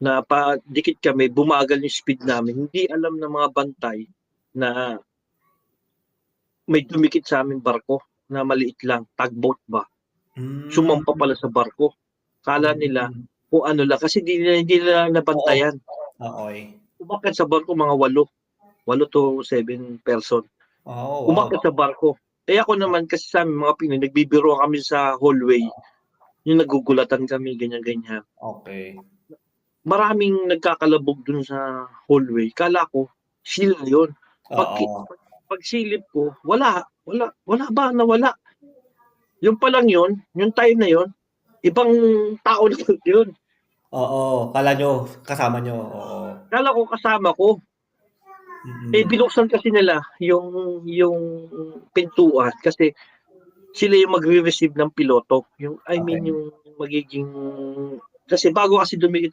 na dikit kami, bumagal yung speed namin. Hindi alam ng mga bantay na may dumikit sa aming barko na maliit lang, tugboat ba. Sumampa pala sa barko. Kala nila kung ano lang, kasi hindi nila nabantayan. Umakyat sa barko mga 8 to 7 person. Umakyat sa barko. Eh ako naman, kasi sa amin mga Pinoy, nagbibiro kami sa hallway. Yung nagugulatan kami, ganyan-ganyan. Maraming nagkakalabog dun sa hallway. Kala ko, sila yun. Pag silip ko, wala ba? Nawala. Yung pa lang yun, yung time na yun, ibang tao na yun. Kala nyo, kasama nyo. Kala ko kasama ko. Eh, binuksan kasi nila yung pintuan kasi sila yung magre-receive ng piloto. Yung magiging, kasi bago kasi dumikit